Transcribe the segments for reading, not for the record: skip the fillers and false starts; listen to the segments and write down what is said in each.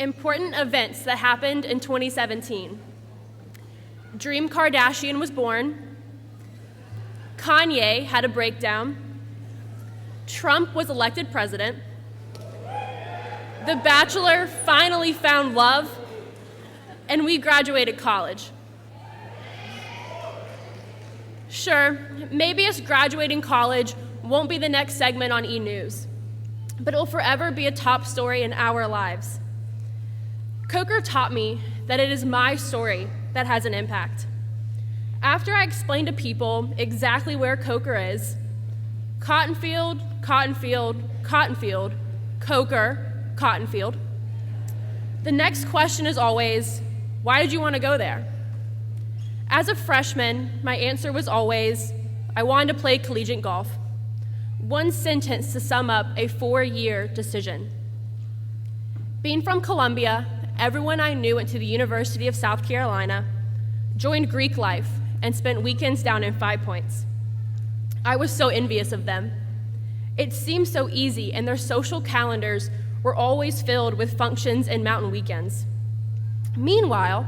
Important events that happened in 2017. Dream Kardashian was born. Kanye had a breakdown. Trump was elected president. The Bachelor finally found love. And we graduated college. Sure, maybe us graduating college won't be the next segment on E! News, but it will forever be a top story in our lives. Coker taught me that it is my story that has an impact. After I explained to people exactly where Coker is, Cottonfield, Cottonfield, Cottonfield, Coker, Cottonfield, the next question is always, why did you want to go there? As a freshman, my answer was always, I wanted to play collegiate golf. One sentence to sum up a 4-year decision. Being from Columbia, everyone I knew went to the University of South Carolina, joined Greek life, and spent weekends down in 5 Points. I was so envious of them. It seemed so easy, and their social calendars were always filled with functions and mountain weekends. Meanwhile,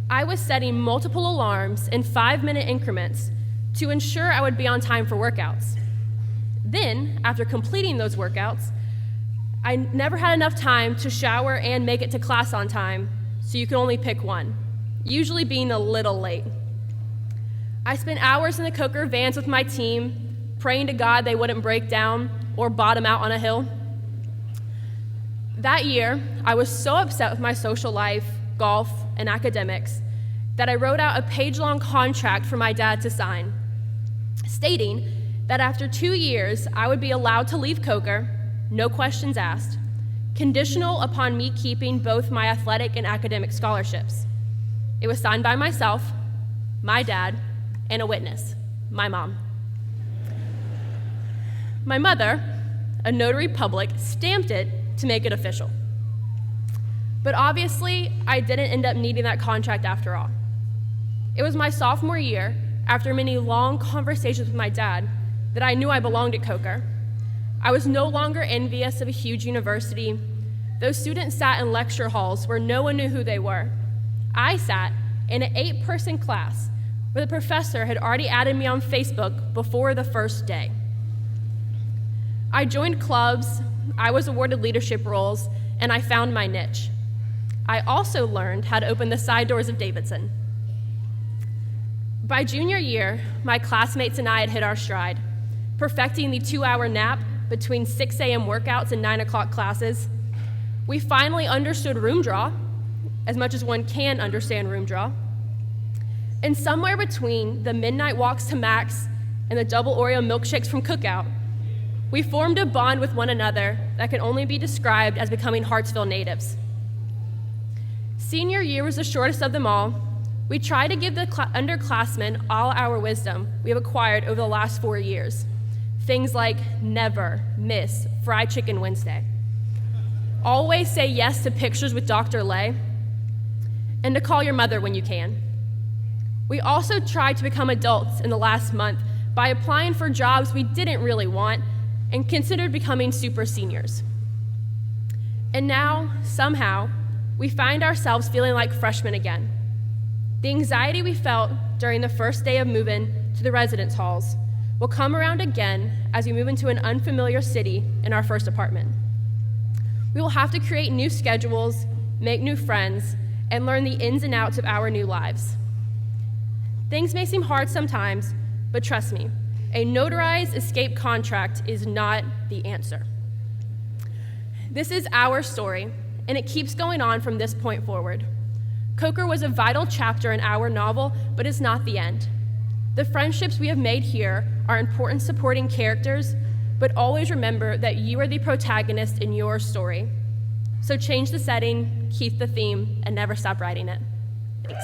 I was setting multiple alarms in 5-minute increments to ensure I would be on time for workouts. Then, after completing those workouts, I never had enough time to shower and make it to class on time, so you could only pick one, usually being a little late. I spent hours in the Coker vans with my team, praying to God they wouldn't break down or bottom out on a hill. That year, I was so upset with my social life, golf, and academics that I wrote out a page-long contract for my dad to sign, stating that after 2 years, I would be allowed to leave Coker, no questions asked, conditional upon me keeping both my athletic and academic scholarships. It was signed by myself, my dad, and a witness, my mom. My mother, a notary public, stamped it to make it official. But obviously, I didn't end up needing that contract after all. It was my sophomore year, after many long conversations with my dad, that I knew I belonged at Coker. I was no longer envious of a huge university. Those students sat in lecture halls where no one knew who they were. I sat in an 8-person class where the professor had already added me on Facebook before the first day. I joined clubs, I was awarded leadership roles, and I found my niche. I also learned how to open the side doors of Davidson. By junior year, my classmates and I had hit our stride, perfecting the 2-hour nap between 6 a.m. workouts and 9 o'clock classes. We finally understood room draw, as much as one can understand room draw. And somewhere between the midnight walks to Max and the double Oreo milkshakes from Cookout, we formed a bond with one another that can only be described as becoming Hartsville natives. Senior year was the shortest of them all. We tried to give the underclassmen all our wisdom we have acquired over the last 4 years. Things like never miss Fried Chicken Wednesday. Always say yes to pictures with Dr. Lay, and to call your mother when you can. We also tried to become adults in the last month by applying for jobs we didn't really want and considered becoming super seniors. And now, somehow, we find ourselves feeling like freshmen again. The anxiety we felt during the first day of moving to the residence halls will come around again as we move into an unfamiliar city in our first apartment. We will have to create new schedules, make new friends, and learn the ins and outs of our new lives. Things may seem hard sometimes, but trust me, a notarized escape contract is not the answer. This is our story, and it keeps going on from this point forward. Coker was a vital chapter in our novel, but it's not the end. The friendships we have made here are important supporting characters, but always remember that you are the protagonist in your story. So change the setting, keep the theme, and never stop writing it. Thanks.